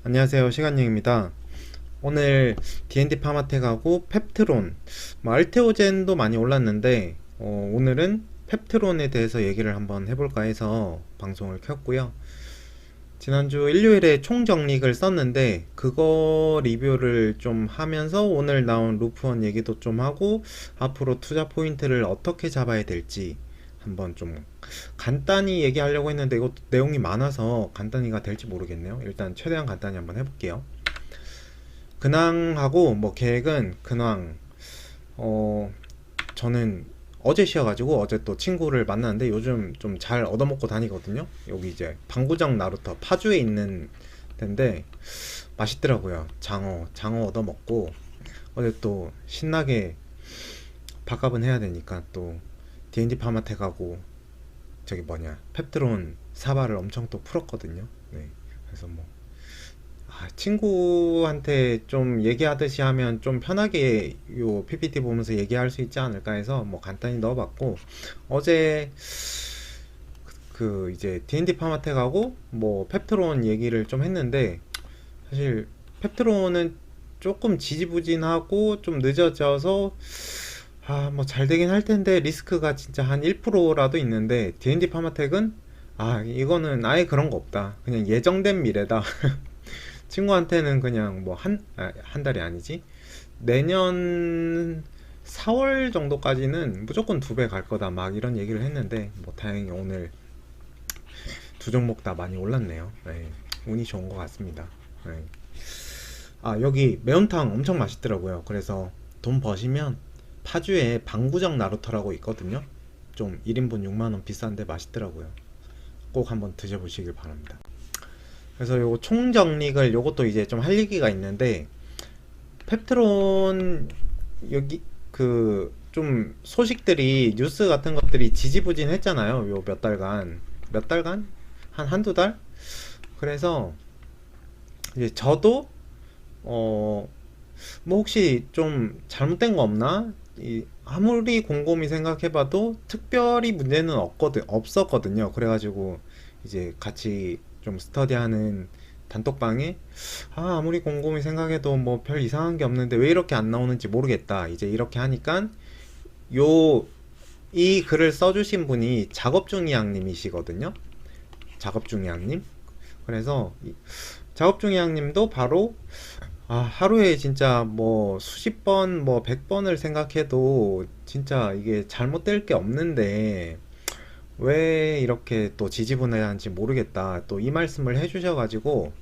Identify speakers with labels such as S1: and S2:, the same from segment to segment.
S1: 안녕하세요, 시간영입니다. 오늘 D&D 파마텍하고 펩트론, 알테오젠도 많이 올랐는데 오늘은 펩트론에 대해서 얘기를 한번 해볼까 해서 방송을 켰고요. 지난주 일요일에 총정릭을 썼는데 그거 리뷰를 좀 하면서 오늘 나온 루프원 얘기도 좀 하고 앞으로 투자 포인트를 어떻게 잡아야 될지 한번 좀 간단히 얘기하려고 했는데 이것도 내용이 많아서 간단히가 될지 모르겠네요. 일단 최대한 간단히 한번 해볼게요. 근황하고 계획은 근황. 저는 어제 쉬어가지고 어제 또 친구를 만났는데 요즘 좀 잘 얻어먹고 다니거든요. 여기 이제 방구정 나루터 파주에 있는 데인데 맛있더라고요. 장어 얻어먹고 어제 또 신나게 밥값은 해야 되니까 또 D&D 파마텍 가고 저기 펩트론 사바를 엄청 또 풀었거든요. 네. 그래서 친구한테 좀 얘기하듯이 하면 좀 편하게 요 PPT 보면서 얘기할 수 있지 않을까 해서 간단히 넣어봤고, 어제 이제 D&D 파마텍하고 펩트론 얘기를 좀 했는데, 사실 펩트론은 조금 지지부진하고 좀 늦어져서 잘 되긴 할 텐데 리스크가 진짜 한 1%라도 있는데, D&D 파마텍은 이거는 아예 그런 거 없다, 그냥 예정된 미래다. 친구한테는 그냥 한 달이 아니지, 내년 4월 정도까지는 무조건 2배 갈 거다 막 이런 얘기를 했는데, 다행히 오늘 두 종목 다 많이 올랐네요. 네, 운이 좋은 것 같습니다. 네. 여기 매운탕 엄청 맛있더라고요. 그래서 돈 버시면 파주에 방구정 나루터라고 있거든요. 좀 1인분 6만원 비싼데 맛있더라고요. 꼭 한번 드셔보시길 바랍니다. 그래서 요거 총정릭을 요것도 이제 좀 할 얘기가 있는데, 펩트론 여기 좀 소식들이 뉴스 같은 것들이 지지부진했잖아요. 요 몇 달간 한두 달. 그래서 이제 저도 혹시 좀 잘못된 거 없나? 아무리 곰곰이 생각해봐도 특별히 문제는 없었거든요. 그래가지고 이제 같이 좀 스터디하는 단톡방에 아무리 곰곰이 생각해도 별 이상한 게 없는데 왜 이렇게 안 나오는지 모르겠다, 이제 이렇게 하니까 요 이 글을 써주신 분이 작업중이양님이시거든요. 작업중이양님. 그래서 작업중이양님도 바로 하루에 진짜 수십 번, 100번을 생각해도 진짜 이게 잘못될 게 없는데 왜 이렇게 또 지지분해한지 모르겠다, 또 이 말씀을 해주셔가지고,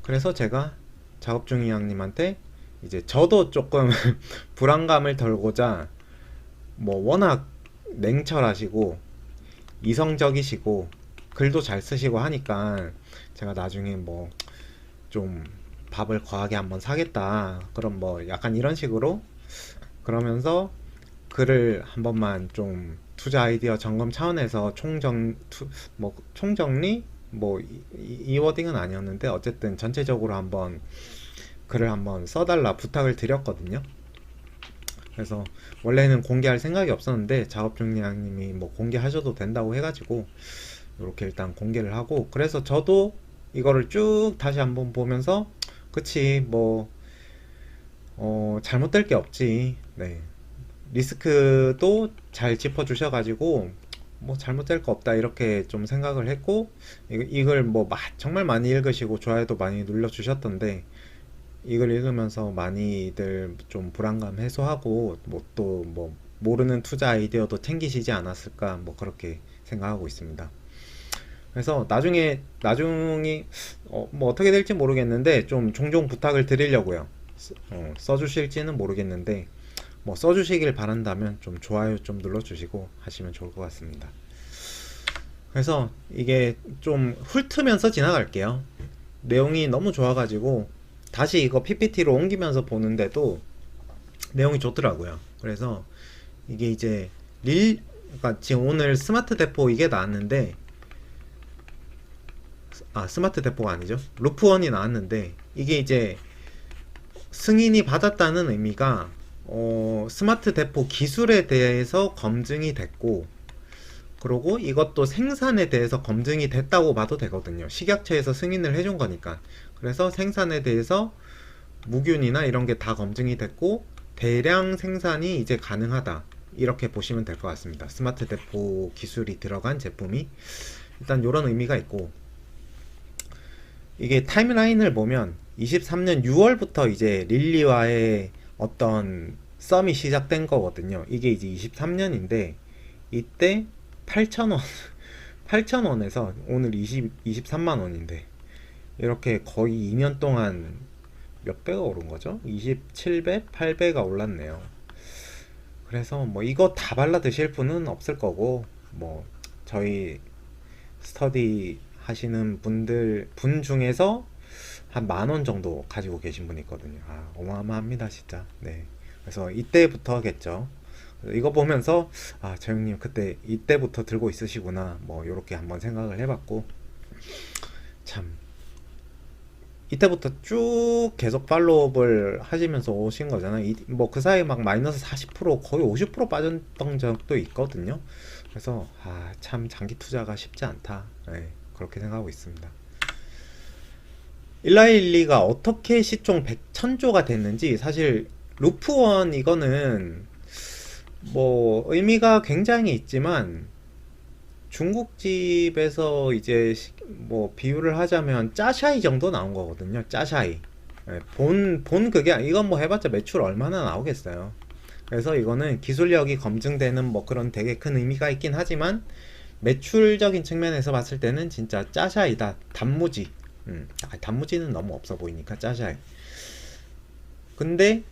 S1: 그래서 제가 작업중이양님한테 이제 저도 조금 불안감을 덜고자, 워낙 냉철하시고 이성적이시고 글도 잘 쓰시고 하니까 제가 나중에 좀 밥을 거하게 한번 사겠다, 그럼 약간 이런 식으로, 그러면서 글을 한 번만 좀 투자 아이디어 점검 차원에서 총정리, 이 워딩은 아니었는데 어쨌든 전체적으로 한번 글을 한번 써달라 부탁을 드렸거든요. 그래서 원래는 공개할 생각이 없었는데 작업중량님이 공개하셔도 된다고 해가지고 이렇게 일단 공개를 하고, 그래서 저도 이거를 쭉 다시 한번 보면서 그치 잘못될 게 없지, 네, 리스크도 잘 짚어주셔가지고 잘못될 거 없다 이렇게 좀 생각을 했고, 이걸 정말 많이 읽으시고 좋아요도 많이 눌러주셨던데, 이걸 읽으면서 많이들 좀 불안감 해소하고 또 모르는 투자 아이디어도 챙기시지 않았을까, 그렇게 생각하고 있습니다. 그래서 나중이 어떻게 될지 모르겠는데 좀 종종 부탁을 드리려고요. 써주실지는 모르겠는데 써주시길 바란다면 좀 좋아요 좀 눌러주시고 하시면 좋을 것 같습니다. 그래서 이게 좀 훑으면서 지나갈게요. 내용이 너무 좋아가지고 다시 이거 PPT로 옮기면서 보는데도 내용이 좋더라고요. 그래서 이게 이제 그러니까 지금 오늘 스마트 대포 이게 나왔는데, 스마트 대포가 아니죠, 루프원이 나왔는데, 이게 이제 승인이 받았다는 의미가 스마트 대포 기술에 대해서 검증이 됐고, 그리고 이것도 생산에 대해서 검증이 됐다고 봐도 되거든요. 식약처에서 승인을 해준 거니까. 그래서 생산에 대해서 무균이나 이런 게 다 검증이 됐고 대량 생산이 이제 가능하다, 이렇게 보시면 될 것 같습니다. 스마트 대포 기술이 들어간 제품이 일단 이런 의미가 있고, 이게 타임라인을 보면 23년 6월부터 이제 릴리와의 어떤 썸이 시작된 거거든요. 이게 이제 23년인데 이때 8,000원 8,000원에서 오늘 23만 원인데 이렇게 거의 2년 동안 몇 배가 오른 거죠? 27배, 8배가 올랐네요. 그래서 뭐 이거 다 발라 드실 분은 없을 거고, 뭐 저희 스터디 하시는 분 중에서 한 10,000원 정도 가지고 계신 분이 있거든요. 아, 어마어마합니다, 진짜. 네. 그래서 이때부터겠죠. 이거 보면서 아, 저 형님 그때 이때부터 들고 있으시구나, 뭐 이렇게 한번 생각을 해봤고, 참 이때부터 쭉 계속 팔로우업을 하시면서 오신 거잖아요. 뭐 그 사이에 막 마이너스 40% 거의 50% 빠졌던 적도 있거든요. 그래서 아, 참 장기 투자가 쉽지 않다. 네, 그렇게 생각하고 있습니다. 1912가 어떻게 시총 1000조가 됐는지, 사실 루프원 이거는 뭐 의미가 굉장히 있지만 중국집에서 이제 뭐 비유를 하자면 짜샤이 정도 나온 거거든요. 짜샤이. 예, 본 그게, 이건 뭐 해봤자 매출 얼마나 나오겠어요. 그래서 이거는 기술력이 검증되는 뭐 그런 되게 큰 의미가 있긴 하지만 매출적인 측면에서 봤을 때는 진짜 짜샤이다. 단무지. 단무지는 너무 없어 보이니까 짜샤이. 근데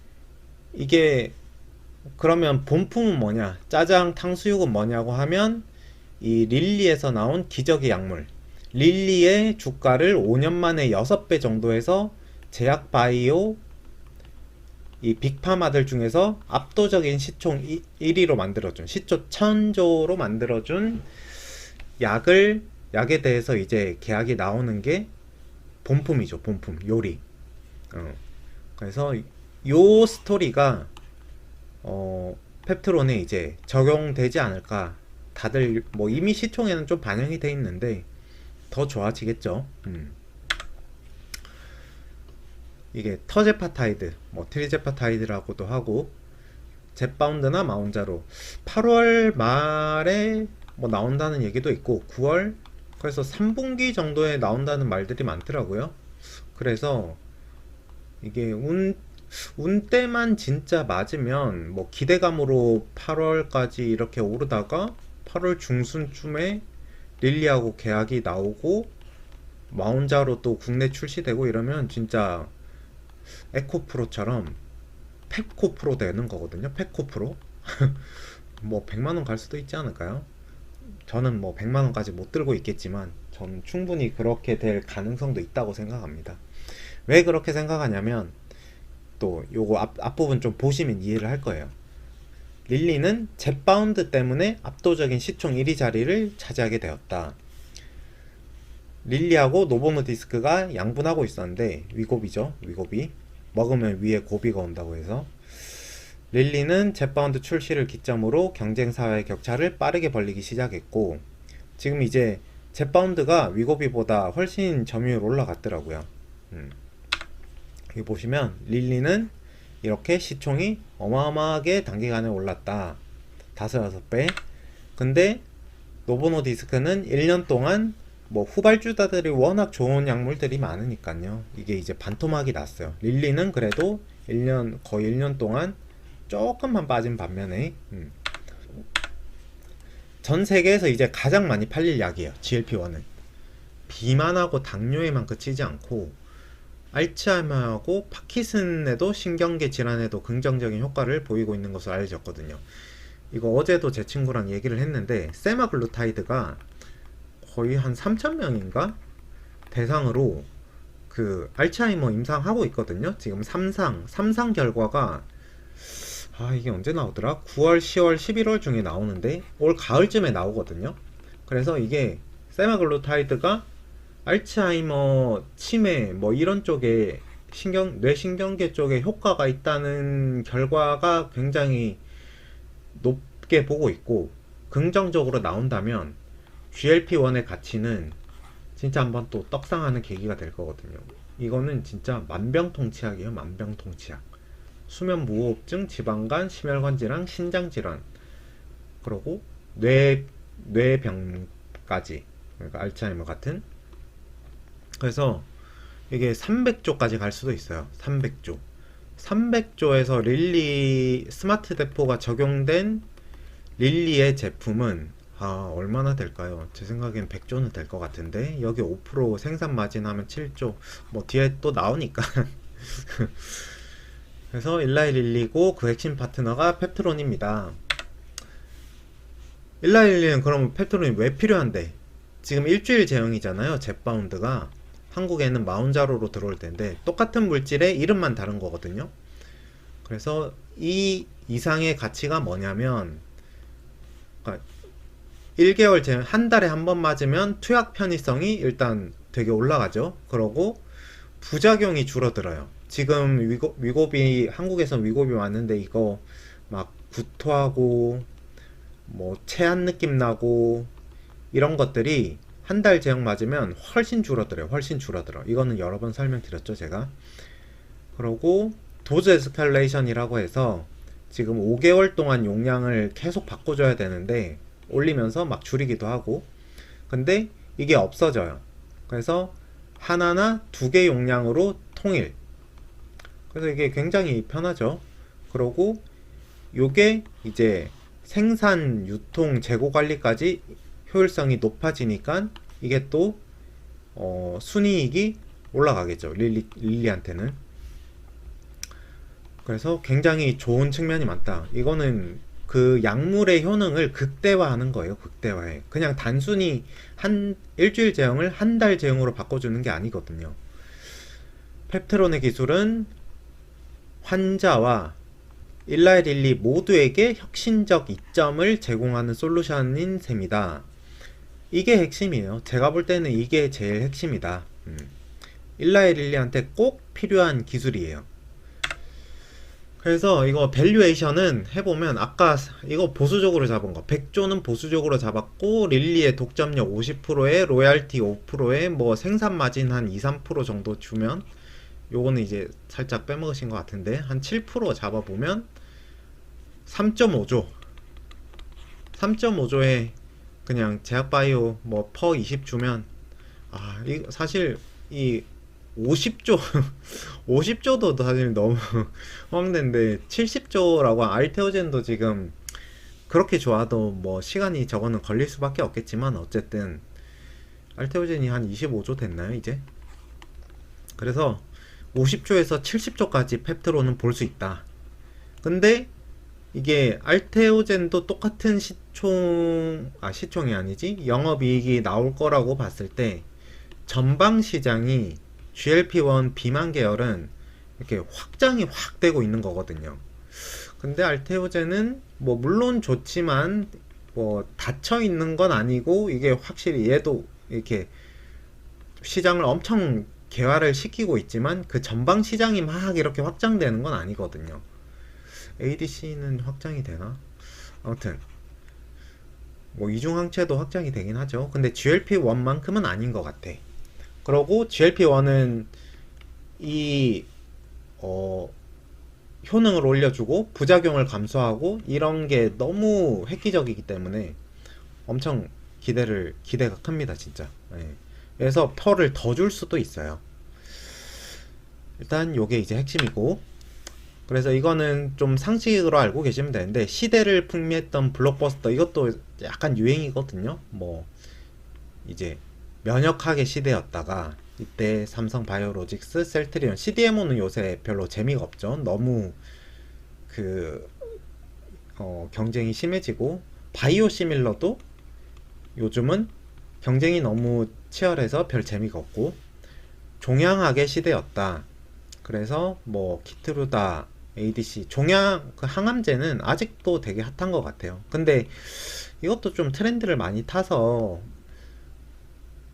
S1: 이게 그러면 본품은 뭐냐? 짜장 탕수육은 뭐냐고 하면 이 릴리에서 나온 기적의 약물, 릴리의 주가를 5년 만에 6배 정도에서 제약바이오 이 빅파마들 중에서 압도적인 시총 1위로 만들어준, 시총 1000조로 만들어준 약에 대해서 이제 계약이 나오는 게 본품이죠. 본품 요리. 그래서 요 스토리가 펩트론에 이제 적용되지 않을까. 다들 뭐 이미 시총에는 좀 반영이 돼 있는데 더 좋아지겠죠. 이게 터제파타이드, 뭐 트리제파타이드라고도 하고, 젯바운드나 마운자로 8월 말에 뭐 나온다는 얘기도 있고 9월, 그래서 3분기 정도에 나온다는 말들이 많더라고요. 그래서 이게 운때만 진짜 맞으면 뭐 기대감으로 8월까지 이렇게 오르다가 8월 중순쯤에 릴리하고 계약이 나오고 마운자로 또 국내 출시되고 이러면 진짜 에코프로처럼 펩코프로 되는 거거든요. 펩코프로. 뭐 100만원 갈 수도 있지 않을까요? 저는 뭐 100만원까지 못 들고 있겠지만 저는 충분히 그렇게 될 가능성도 있다고 생각합니다. 왜 그렇게 생각하냐면 또 요거 앞부분 좀 보시면 이해를 할 거예요. 릴리는 젯바운드 때문에 압도적인 시총 1위 자리를 차지하게 되었다. 릴리하고 노보노디스크가 양분하고 있었는데, 위고비죠. 위고비. 먹으면 위에 고비가 온다고 해서 릴리는 젯바운드 출시를 기점으로 경쟁사와의 격차를 빠르게 벌리기 시작했고, 지금 이제 젯바운드가 위고비보다 훨씬 점유율 올라갔더라고요. 여기 보시면 릴리는 이렇게 시총이 어마어마하게 단기간에 올랐다. 5-6배. 근데 노보노디스크는 1년 동안 뭐 후발주자들이 워낙 좋은 약물들이 많으니까요. 이게 이제 반토막이 났어요. 릴리는 그래도 거의 1년 동안 조금만 빠진 반면에 전 세계에서 이제 가장 많이 팔릴 약이에요. GLP-1은 비만하고 당뇨에만 그치지 않고 알츠하이머하고 파킨슨에도, 신경계 질환에도 긍정적인 효과를 보이고 있는 것으로 알려졌거든요. 이거 어제도 제 친구랑 얘기를 했는데, 세마글루타이드가 거의 한 3,000명인가 대상으로 그 알츠하이머 임상하고 있거든요. 지금 3상 결과가 이게 언제 나오더라? 9월, 10월, 11월 중에 나오는데 올 가을쯤에 나오거든요. 그래서 이게 세마글루타이드가 알츠하이머, 치매 뭐 이런 쪽에 뇌신경계 쪽에 효과가 있다는 결과가 굉장히 높게 보고 있고, 긍정적으로 나온다면 GLP-1의 가치는 진짜 한번 또 떡상하는 계기가 될 거거든요. 이거는 진짜 만병통치약이에요. 만병통치약. 수면 무호흡증, 지방간, 심혈관 질환, 신장 질환, 그리고 뇌 뇌병까지. 그러니까 알츠하이머 같은. 그래서 이게 300조까지 갈 수도 있어요. 300조. 300조에서 릴리 스마트 대포가 적용된 릴리의 제품은 얼마나 될까요? 제 생각엔 100조는 될 것 같은데 여기 5% 생산 마진 하면 7조. 뭐 뒤에 또 나오니까. 그래서 일라이 릴리고 그 핵심 파트너가 펩트론입니다. 일라이 릴리는 그러면 펩트론이 왜 필요한데? 지금 일주일 제형이잖아요. 젯바운드가. 한국에는 마운자로로 들어올 텐데 똑같은 물질의 이름만 다른 거거든요. 그래서 이 이상의 가치가 뭐냐면, 그러니까 1개월 제형, 한 달에 한 번 맞으면 투약 편의성이 일단 되게 올라가죠. 그러고 부작용이 줄어들어요. 지금 위고비, 한국에서 위고비 왔는데 이거 막 구토하고 뭐 체한 느낌 나고 이런 것들이 한 달 제형 맞으면 훨씬 줄어들어요. 훨씬 줄어들어. 이거는 여러 번 설명드렸죠, 제가. 그러고 도즈 에스컬레이션이라고 해서 지금 5개월 동안 용량을 계속 바꿔줘야 되는데 올리면서 막 줄이기도 하고, 근데 이게 없어져요. 그래서 하나나 2개 용량으로 통일. 그래서 이게 굉장히 편하죠. 그러고 요게 이제 생산, 유통, 재고 관리까지 효율성이 높아지니까 이게 또 순이익이 올라가겠죠. 릴리한테는. 그래서 굉장히 좋은 측면이 많다. 이거는 그 약물의 효능을 극대화하는 거예요. 극대화해. 그냥 단순히 일주일 제형을 한 달 제형으로 바꿔주는 게 아니거든요. 펩트론의 기술은 환자와 일라이 릴리 모두에게 혁신적 이점을 제공하는 솔루션인 셈이다. 이게 핵심이에요. 제가 볼 때는 이게 제일 핵심이다. 일라이 릴리한테 꼭 필요한 기술이에요. 그래서 이거 밸류에이션은 해보면 아까 이거 보수적으로 잡은 거 100조는 보수적으로 잡았고, 릴리의 독점력 50%에 로얄티 5%에 뭐 생산 마진 한 2-3% 정도 주면, 요거는 이제 살짝 빼먹으신 것 같은데 한 7% 잡아보면 3.5조 3.5조에 그냥 제약바이오 뭐 퍼 20 주면, 이 사실 이 50조 50조도 사실 너무 황된데, 70조라고 알테오젠도 지금 그렇게 좋아도 뭐 시간이 저거는 걸릴 수밖에 없겠지만 어쨌든 알테오젠이 한 25조 됐나요 이제? 그래서 50조에서 70조까지 펩트론은 볼 수 있다. 근데 이게 알테오젠도 똑같은 시총이 아니지, 영업이익이 나올 거라고 봤을 때 전방 시장이 GLP-1 비만 계열은 이렇게 확장이 확 되고 있는 거거든요. 근데 알테오젠은 뭐 물론 좋지만 뭐 닫혀 있는 건 아니고, 이게 확실히 얘도 이렇게 시장을 엄청 개화를 시키고 있지만 그 전방 시장이 막 이렇게 확장되는 건 아니거든요. ADC는 확장이 되나? 아무튼 뭐 이중항체도 확장이 되긴 하죠. 근데 GLP-1만큼은 아닌 것 같아. 그러고 GLP-1은 이 효능을 올려주고 부작용을 감소하고 이런 게 너무 획기적이기 때문에 엄청 기대가 큽니다, 진짜. 예. 그래서 펄을 더 줄 수도 있어요. 일단 요게 이제 핵심이고, 그래서 이거는 좀 상식으로 알고 계시면 되는데, 시대를 풍미했던 블록버스터, 이것도 약간 유행이거든요. 뭐 이제 면역학의 시대였다가 이때 삼성 바이오로직스, 셀트리온, CDMO는 요새 별로 재미가 없죠. 너무 그 경쟁이 심해지고, 바이오 시밀러도 요즘은 경쟁이 너무 치열해서 별 재미가 없고, 종양학의 시대였다. 그래서 뭐 키트루다, ADC, 종양 그 항암제는 아직도 되게 핫한 것 같아요. 근데 이것도 좀 트렌드를 많이 타서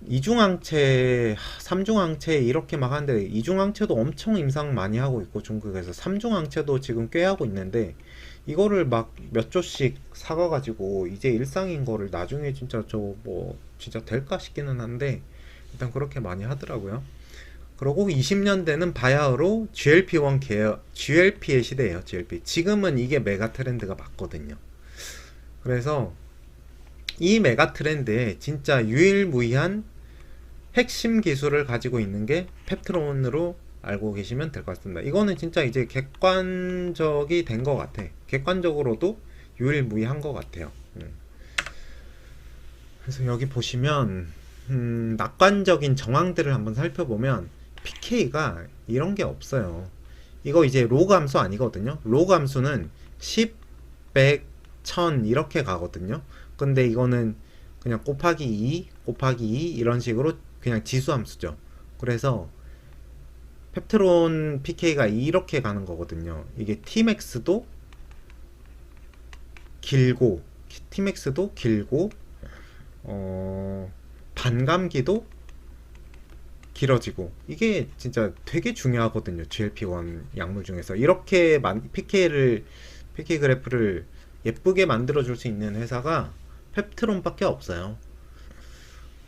S1: 이중항체, 삼중항체 이렇게 막 하는데, 이중항체도 엄청 임상 많이 하고 있고 중국에서 삼중항체도 지금 꽤 하고 있는데, 이거를 막 몇 조씩 사가가지고 이제 일상인 거를 나중에 진짜 저 뭐 진짜 될까 싶기는 한데 일단 그렇게 많이 하더라고요. 그리고 20년대는 바야흐로 GLP-1 계열, GLP의 시대예요. GLP. 지금은 이게 메가 트렌드가 맞거든요. 그래서 이 메가 트렌드에 진짜 유일무이한 핵심 기술을 가지고 있는 게 펩트론으로 알고 계시면 될 것 같습니다. 이거는 진짜 이제 객관적이 된 것 같아. 객관적으로도 유일무이한 것 같아요. 그래서 여기 보시면 낙관적인 정황들을 한번 살펴보면 PK가 이런 게 없어요. 이거 이제 로그 함수 아니거든요. 로그 함수는 10, 100, 1000 이렇게 가거든요. 근데 이거는 그냥 곱하기 2, 곱하기 2 이런 식으로 그냥 지수 함수죠. 그래서 펩트론 PK가 이렇게 가는 거거든요. 이게 Tmax도 길고 Tmax도 길고 반감기도 길어지고 이게 진짜 되게 중요하거든요. GLP-1 약물 중에서 이렇게 PK 그래프를 예쁘게 만들어 줄 수 있는 회사가 펩트론밖에 없어요.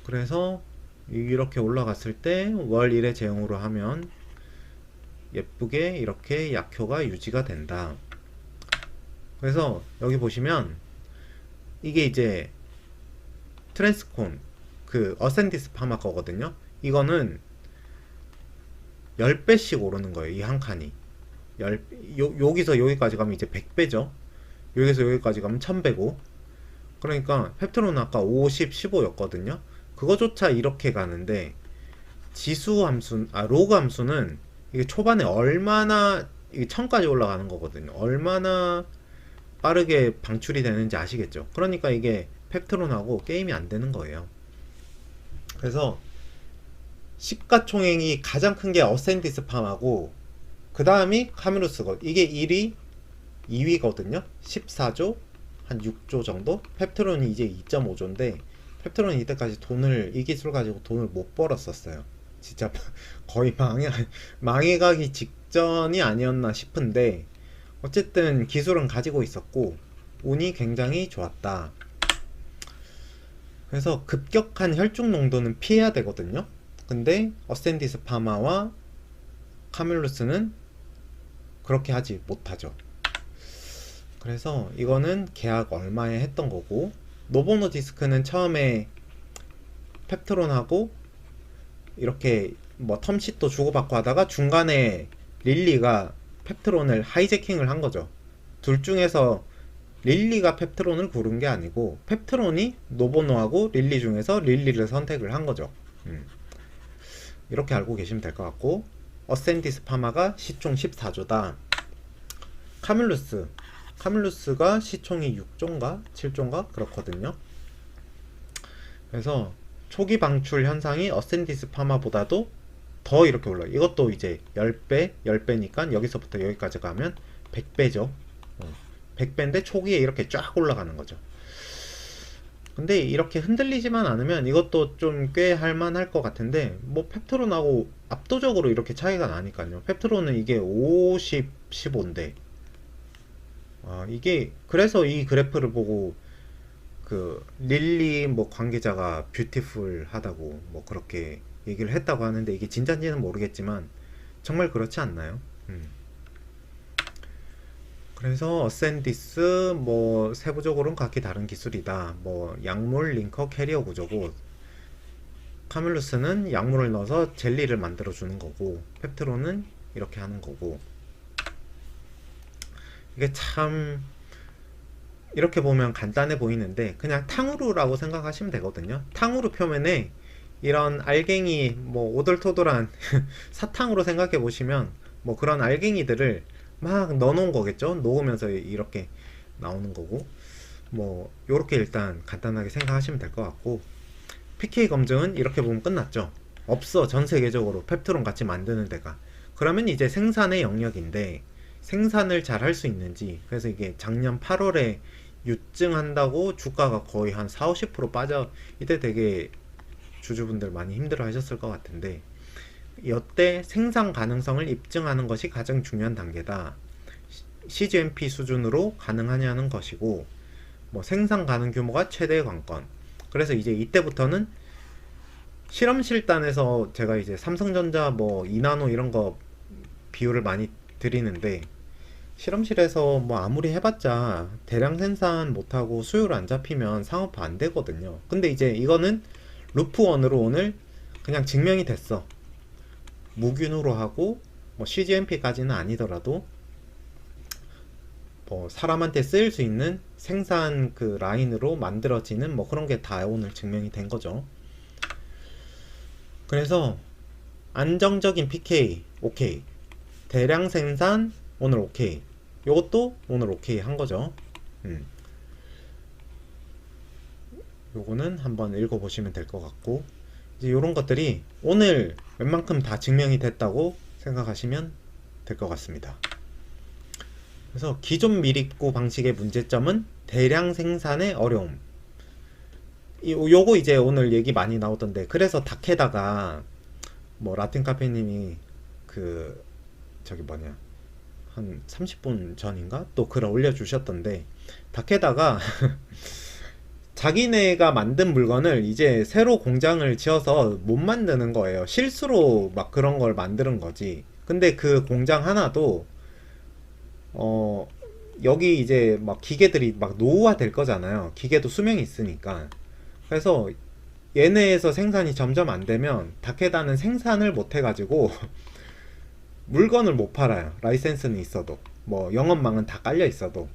S1: 그래서 이렇게 올라갔을 때 월 1의 제형으로 하면 예쁘게 이렇게 약효가 유지가 된다. 그래서 여기 보시면 이게 이제 트랜스콘 그 어센디스 파마 거거든요. 이거는 10배씩 오르는 거예요. 이 한 칸이 여기서 여기까지 가면 이제 100배죠. 여기서 여기까지 가면 1000배고, 그러니까 펩트론 아까 50, 15였거든요. 그거조차 이렇게 가는데 지수 함수, 로그 함수는 이게 초반에 얼마나 이게 1000까지 올라가는 거거든요. 얼마나 빠르게 방출이 되는지 아시겠죠? 그러니까 이게 펩트론하고 게임이 안 되는 거예요. 그래서 시가총액이 가장 큰 게 어센디스 팜하고 그 다음이 카미루스거. 이게 1위, 2위거든요. 14조, 한 6조 정도. 펩트론이 이제 2.5조인데 펩트론이 이때까지 이 기술 가지고 돈을 못 벌었었어요. 진짜 거의 망해가기 직전이 아니었나 싶은데 어쨌든 기술은 가지고 있었고 운이 굉장히 좋았다. 그래서 급격한 혈중 농도는 피해야 되거든요. 근데 어센디스 파마와 카밀루스는 그렇게 하지 못하죠. 그래서 이거는 계약 얼마에 했던 거고, 노보노디스크는 처음에 펩트론하고 이렇게 뭐 텀쉿도 주고받고 하다가 중간에 릴리가 펩트론을 하이제킹을 한 거죠. 둘 중에서 릴리가 펩트론을 고른 게 아니고 펩트론이 노보노하고 릴리 중에서 릴리를 선택을 한 거죠. 이렇게 알고 계시면 될 것 같고, 어센디스 파마가 시총 14조다. 카밀루스가 시총이 6조인가 7조인가 그렇거든요. 그래서 초기 방출 현상이 어센디스 파마보다도 더 이렇게 올라요. 이것도 이제 10배니까 여기서부터 여기까지 가면 100배죠. 100배인데 초기에 이렇게 쫙 올라가는 거죠. 근데 이렇게 흔들리지만 않으면 이것도 좀 꽤 할만할 것 같은데, 뭐 펩트론하고 압도적으로 이렇게 차이가 나니까요. 펩트론은 이게 50, 15인데 이게 그래서 이 그래프를 보고 그 릴리 뭐 관계자가 뷰티풀 하다고 뭐 그렇게 얘기를 했다고 하는데, 이게 진짜인지는 모르겠지만 정말 그렇지 않나요? 그래서 어센디스 뭐 세부적으로는 각기 다른 기술이다. 뭐 약물 링커 캐리어 구조고, 카밀루스는 약물을 넣어서 젤리를 만들어 주는 거고, 펩트론은 이렇게 하는 거고. 이게 참 이렇게 보면 간단해 보이는데 그냥 탕후루라고 생각하시면 되거든요. 탕후루 표면에 이런 알갱이 뭐 오돌토돌한 사탕으로 생각해 보시면 뭐 그런 알갱이들을 막 넣어 놓은 거겠죠. 녹으면서 이렇게 나오는 거고, 뭐 요렇게 일단 간단하게 생각하시면 될 것 같고, PK 검증은 이렇게 보면 끝났죠. 없어, 전 세계적으로 펩트론 같이 만드는 데가. 그러면 이제 생산의 영역인데 생산을 잘 할 수 있는지. 그래서 이게 작년 8월에 유증한다고 주가가 거의 한 4, 50% 빠져. 이때 되게 주주분들 많이 힘들어 하셨을 것 같은데, 이때 생산 가능성을 입증하는 것이 가장 중요한 단계다. CGMP 수준으로 가능하냐는 것이고, 뭐 생산 가능 규모가 최대 관건. 그래서 이제 이때부터는 실험실단에서 제가 이제 삼성전자 뭐 2나노 이런 거 비율을 많이 드리는데, 실험실에서 뭐 아무리 해봤자 대량 생산 못하고 수율 안 잡히면 상업화 안 되거든요. 근데 이제 이거는 루프1으로 오늘 그냥 증명이 됐어. 무균으로 하고 뭐 cGMP까지는 아니더라도 뭐 사람한테 쓰일 수 있는 생산 그 라인으로 만들어지는 뭐 그런 게 다 오늘 증명이 된 거죠. 그래서 안정적인 PK 오케이, 대량 생산 오늘 오케이, 요것도 오늘 오케이 한 거죠. 요거는 한번 읽어보시면 될 것 같고, 이제 요런 것들이 오늘 웬만큼 다 증명이 됐다고 생각하시면 될 것 같습니다. 그래서 기존 미립구 방식의 문제점은 대량 생산의 어려움. 요거 이제 오늘 얘기 많이 나오던데, 그래서 닥에다가 뭐 라틴 카페님이 그 저기 뭐냐 한 30분 전인가 또 글을 올려주셨던데, 닥에다가 자기네가 만든 물건을 이제 새로 공장을 지어서 못 만드는 거예요. 실수로 막 그런 걸 만드는 거지. 근데 그 공장 하나도 어 여기 이제 막 기계들이 막 노후화 될 거잖아요. 기계도 수명이 있으니까. 그래서 얘네에서 생산이 점점 안 되면 다케다는 생산을 못 해가지고 물건을 못 팔아요. 라이센스는 있어도 뭐 영업망은 다 깔려 있어도.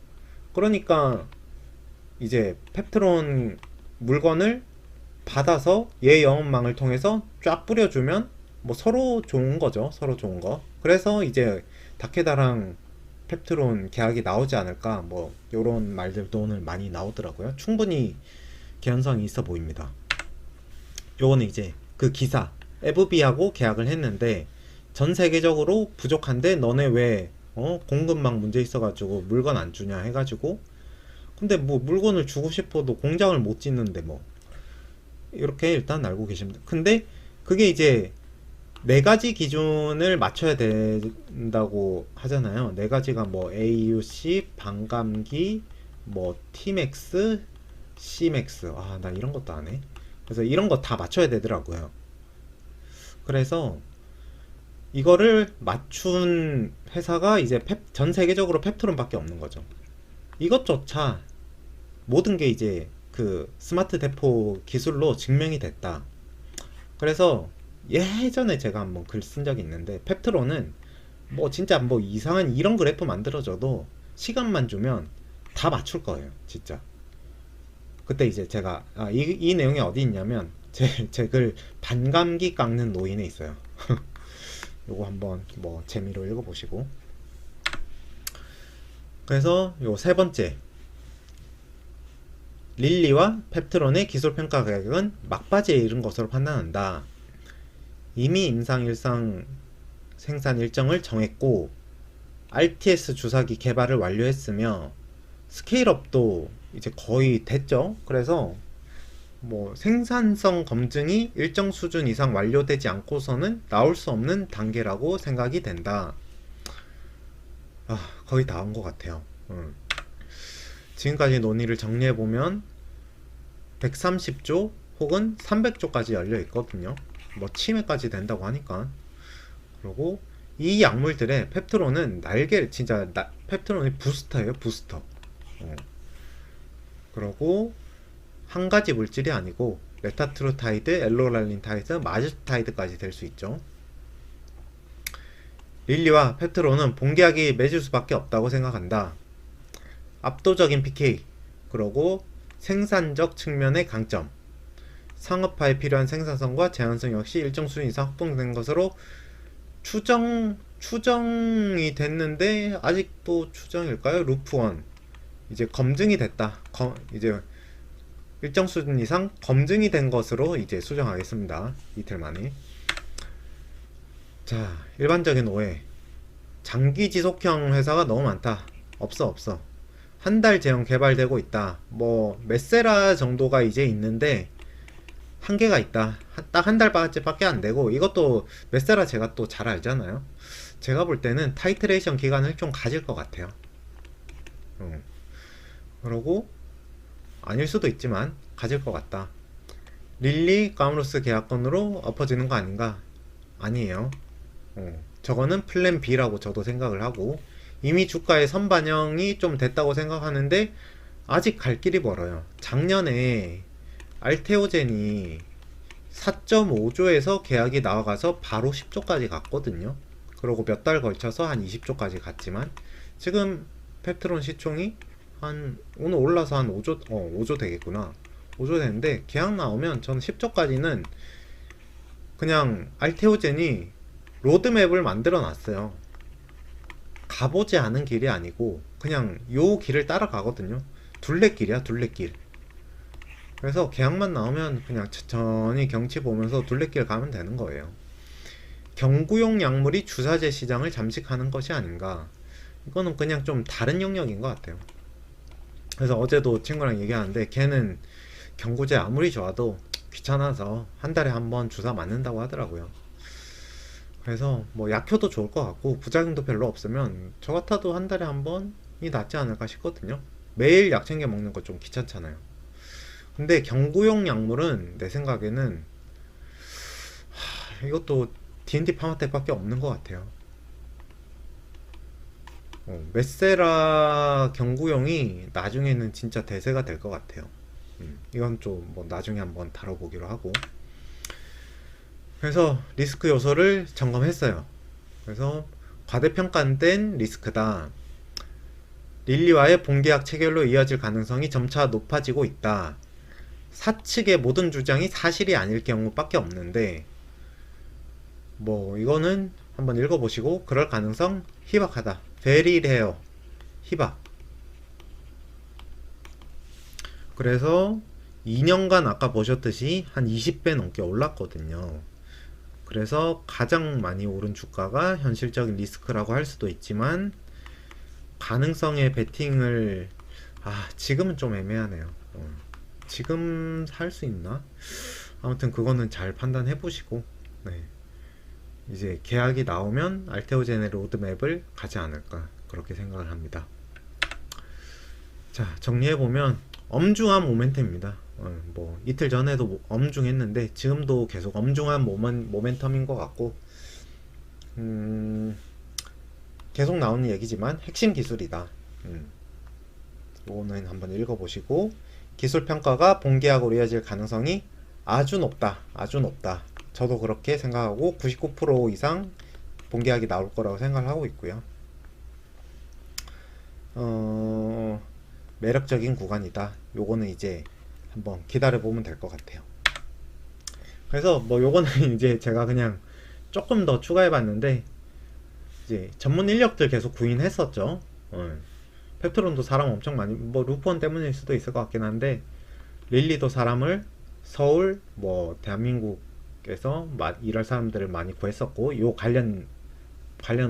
S1: 그러니까 이제 펩트론 물건을 받아서 얘 영업망을 통해서 쫙 뿌려주면 뭐 서로 좋은 거죠. 서로 좋은 거. 그래서 이제 다케다랑 펩트론 계약이 나오지 않을까, 뭐 요런 말들도 오늘 많이 나오더라고요. 충분히 개연성이 있어 보입니다. 요거는 이제 그 기사 FB하고 계약을 했는데 전 세계적으로 부족한데 너네 왜 공급망 문제 있어가지고 물건 안 주냐 해가지고, 근데 뭐 물건을 주고 싶어도 공장을 못 짓는데 뭐 이렇게 일단 알고 계십니다. 근데 그게 이제 네 가지 기준을 맞춰야 된다고 하잖아요. 네 가지가 뭐 AUC, 반감기, 뭐 Tmax, Cmax. 아, 나 이런 것도 안 해. 그래서 이런 거 다 맞춰야 되더라고요. 그래서 이거를 맞춘 회사가 이제 전 세계적으로 펩트론밖에 없는 거죠. 이것조차 모든 게 이제 그 스마트 대포 기술로 증명이 됐다. 그래서 예전에 제가 한번 글 쓴 적이 있는데, 펩트론은 뭐 진짜 뭐 이상한 이런 그래프 만들어줘도 시간만 주면 다 맞출 거예요, 진짜. 그때 이제 제가 이 내용이 어디 있냐면 제 글 반감기 깎는 노인에 있어요. 요거 한번 뭐 재미로 읽어보시고. 그래서 요 세 번째, 릴리와 펩트론의 기술평가 가격은 막바지에 이른 것으로 판단한다. 이미 임상 생산 일정을 정했고 RTS 주사기 개발을 완료했으며 스케일업도 이제 거의 됐죠. 그래서 뭐 생산성 검증이 일정 수준 이상 완료되지 않고서는 나올 수 없는 단계라고 생각이 된다. 거의 다 온 것 같아요. 지금까지 논의를 정리해보면 130조 혹은 300조까지 열려 있거든요. 뭐 치매까지 된다고 하니까. 그리고 이 약물들의 펩트론은 진짜 펩트론이 부스터예요, 부스터. 그리고 한 가지 물질이 아니고 레타트루타이드, 엘로랄린타이드, 마즈타이드까지 될 수 있죠. 릴리와 펩트론은 본계약이 맺을 수밖에 없다고 생각한다. 압도적인 PK, 그리고 생산적 측면의 강점, 상업화에 필요한 생산성과 제한성 역시 일정 수준 이상 확보된 것으로 추정이 됐는데 아직도 추정일까요? 루프1 이제 검증이 됐다. 이제 일정 수준 이상 검증이 된 것으로 이제 수정하겠습니다. 이틀 만에. 자, 일반적인 오해. 장기 지속형 회사가 너무 많다. 없어. 한 달 제형 개발되고 있다. 뭐 메세라 정도가 이제 있는데 한계가 있다. 딱 한 달밖에 안 되고, 이것도 메세라 제가 또 잘 알잖아요. 제가 볼 때는 타이트레이션 기간을 좀 가질 것 같아요. 그러고 아닐 수도 있지만 가질 것 같다. 릴리 까무루스 계약건으로 엎어지는 거 아닌가? 아니에요. 저거는 플랜 B라고 저도 생각을 하고, 이미 주가의 선반영이 좀 됐다고 생각하는데 아직 갈 길이 멀어요. 작년에 알테오젠이 4.5조에서 계약이 나와가서 바로 10조까지 갔거든요. 그리고 몇 달 걸쳐서 한 20조까지 갔지만, 지금 펩트론 시총이 한 오늘 올라서 한 5조 5조 되겠구나. 5조 되는데 계약 나오면 저는 10조까지는 그냥 알테오젠이 로드맵을 만들어 놨어요. 가보지 않은 길이 아니고 그냥 요 길을 따라가거든요. 둘레길이야, 둘레길. 그래서 계약만 나오면 그냥 천천히 경치 보면서 둘레길 가면 되는 거예요. 경구용 약물이 주사제 시장을 잠식하는 것이 아닌가. 이거는 그냥 좀 다른 영역인 것 같아요. 그래서 어제도 친구랑 얘기하는데 걔는 경구제 아무리 좋아도 귀찮아서 한 달에 한 번 주사 맞는다고 하더라고요. 그래서 뭐 약효도 좋을 것 같고 부작용도 별로 없으면 저 같아도 한 달에 한 번이 낫지 않을까 싶거든요. 매일 약 챙겨 먹는 거 좀 귀찮잖아요. 근데 경구용 약물은 내 생각에는 이것도 D&D 파마텍밖에 없는 것 같아요. 메세라 경구용이 나중에는 진짜 대세가 될 것 같아요. 이건 좀 뭐 나중에 한번 다뤄보기로 하고. 그래서 리스크 요소를 점검했어요. 그래서 과대평가된 리스크다. 릴리와의 본계약 체결로 이어질 가능성이 점차 높아지고 있다. 사측의 모든 주장이 사실이 아닐 경우밖에 없는데, 뭐 이거는 한번 읽어보시고 그럴 가능성 희박하다. very rare. 희박. 그래서 2년간 아까 보셨듯이 한 20배 넘게 올랐거든요. 그래서 가장 많이 오른 주가가 현실적인 리스크라고 할 수도 있지만, 가능성의 베팅을 지금은 좀 애매하네요. 지금 살 수 있나? 아무튼 그거는 잘 판단해 보시고, 네. 이제 계약이 나오면 알테오젠의 로드맵을 가지 않을까 그렇게 생각을 합니다. 자, 정리해보면 엄중한 모멘텀입니다. 뭐 이틀 전에도 엄중했는데 지금도 계속 엄중한 모멘텀인 것 같고, 계속 나오는 얘기지만 핵심 기술이다. 이거는 한번 읽어보시고, 기술 평가가 본계약으로 이어질 가능성이 아주 높다. 아주 높다. 저도 그렇게 생각하고 99% 이상 본계약이 나올 거라고 생각을 하고 있고요. 매력적인 구간이다. 요거는 이제 한번 기다려 보면 될 것 같아요. 그래서 뭐 요거는 이제 제가 그냥 조금 더 추가해 봤는데, 이제 전문 인력들 계속 구인했었죠. 펩트론도 사람 엄청 많이, 뭐 루폰 때문일 수도 있을 것 같긴 한데, 릴리도 사람을 서울 뭐 대한민국에서 일할 사람들을 많이 구했었고, 요 관련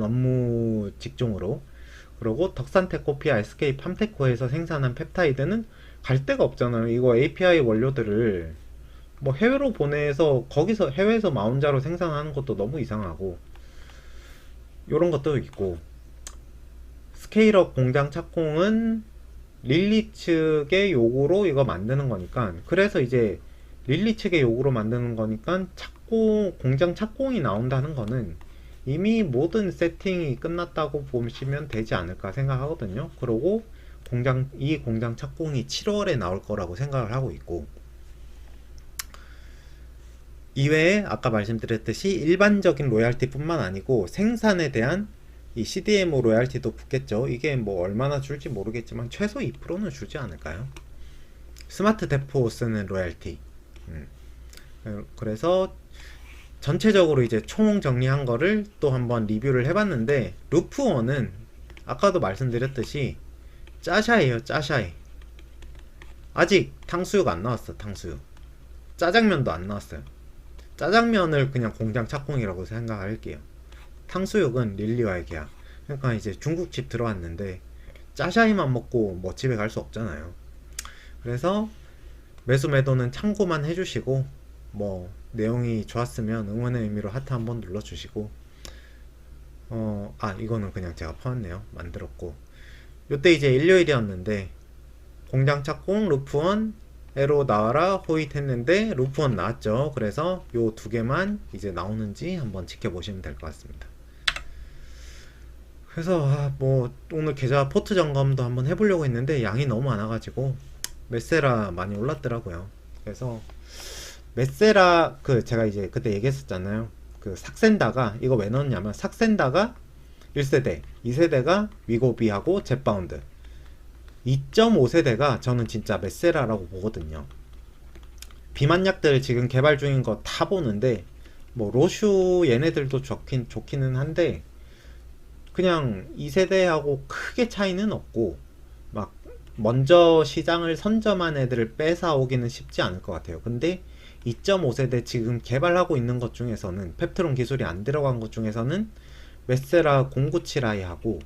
S1: 업무 직종으로. 그리고 덕산테코피아 SK 팜테코에서 생산한 펩타이드는 갈 데가 없잖아요. 이거 API 원료들을 뭐 해외로 보내서 거기서 해외에서 마운자로 생산하는 것도 너무 이상하고, 요런 것도 있고, 스케일업 공장 착공은 릴리 측의 요구로 이거 만드는 거니까, 그래서 이제 릴리 측의 요구로 만드는 거니까 공장 착공이 나온다는 거는 이미 모든 세팅이 끝났다고 보시면 되지 않을까 생각하거든요. 그리고 이 공장 착공이 7월에 나올 거라고 생각을 하고 있고, 이외에 아까 말씀드렸듯이 일반적인 로얄티 뿐만 아니고 생산에 대한 이 CDMO 로얄티도 붙겠죠. 이게 뭐 얼마나 줄지 모르겠지만 최소 2%는 주지 않을까요? 스마트 대포 쓰는 로얄티. 그래서 전체적으로 이제 총 정리한 거를 또 한번 리뷰를 해봤는데, 루프원은 아까도 말씀드렸듯이 짜샤예요. 짜샤이. 아직 탕수육 안 나왔어. 탕수육. 짜장면도 안 나왔어요. 짜장면을 그냥 공장 착공이라고 생각할게요. 탕수육은 릴리와의 계약. 그러니까 이제 중국집 들어왔는데 짜샤이만 먹고 뭐 집에 갈 수 없잖아요. 그래서 매수 매도는 참고만 해주시고, 뭐 내용이 좋았으면 응원의 의미로 하트 한번 눌러주시고, 이거는 그냥 제가 퍼왔네요. 만들었고, 요때 이제 일요일이었는데 공장 착공 루프원 에로 나와라 호잇 했는데 루프원 나왔죠. 그래서 요 두 개만 이제 나오는지 한번 지켜보시면 될 것 같습니다. 그래서 뭐 오늘 계좌 포트 점검도 한번 해보려고 했는데 양이 너무 많아가지고 메세라 많이 올랐더라고요. 그래서 메세라 그 제가 이제 그때 얘기했었잖아요. 그 삭센다가 이거 왜 넣었냐면 삭센다가 1세대, 2세대가 위고비하고 젯바운드, 2.5세대가 저는 진짜 메세라라고 보거든요. 비만약들 지금 개발 중인 거 다 보는데 뭐 로슈 얘네들도 좋기는 한데 그냥 2세대하고 크게 차이는 없고 막 먼저 시장을 선점한 애들을 뺏어오기는 쉽지 않을 것 같아요. 근데 2.5세대 지금 개발하고 있는 것 중에서는 펩트론 기술이 안 들어간 것 중에서는 메세라 097i하고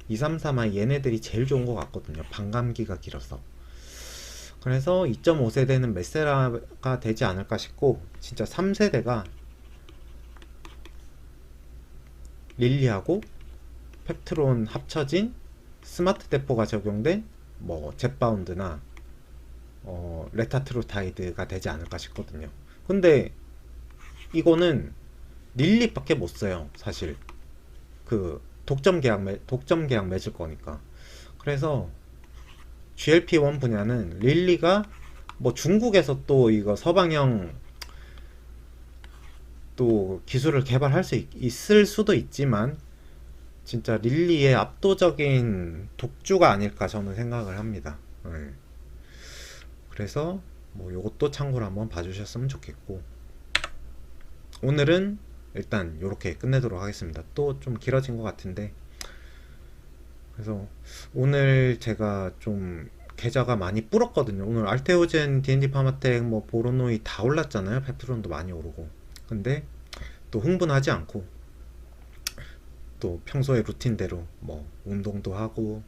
S1: 233i 얘네들이 제일 좋은 것 같거든요. 반감기가 길어서. 그래서 2.5세대는 메세라가 되지 않을까 싶고 진짜 3세대가 릴리하고 펩트론 합쳐진 스마트 대포가 적용된 뭐 젯바운드나 레타트로타이드가 되지 않을까 싶거든요. 근데 이거는 릴리밖에 못 써요. 사실 그 독점 계약 맺을 거니까. 그래서 GLP-1 분야는 릴리가 뭐 중국에서 또 이거 서방형 또 기술을 개발할 수 있을 수도 있지만 진짜 릴리의 압도적인 독주가 아닐까 저는 생각을 합니다. 네. 그래서 뭐 요것도 참고로 한번 봐주셨으면 좋겠고 오늘은 일단 이렇게 끝내도록 하겠습니다. 또 좀 길어진 것 같은데 그래서 오늘 제가 좀 계좌가 많이 불었거든요. 오늘 알테오젠, D&D 파마텍, 뭐 보로노이 다 올랐잖아요. 펩트론도 많이 오르고. 근데 또 흥분하지 않고 또 평소의 루틴대로 뭐 운동도 하고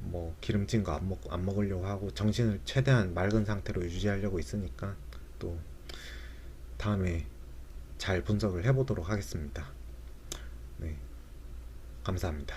S1: 뭐 기름진 거 안 먹으려고 하고 정신을 최대한 맑은 상태로 유지하려고 있으니까 또 다음에 잘 분석을 해보도록 하겠습니다. 네, 감사합니다.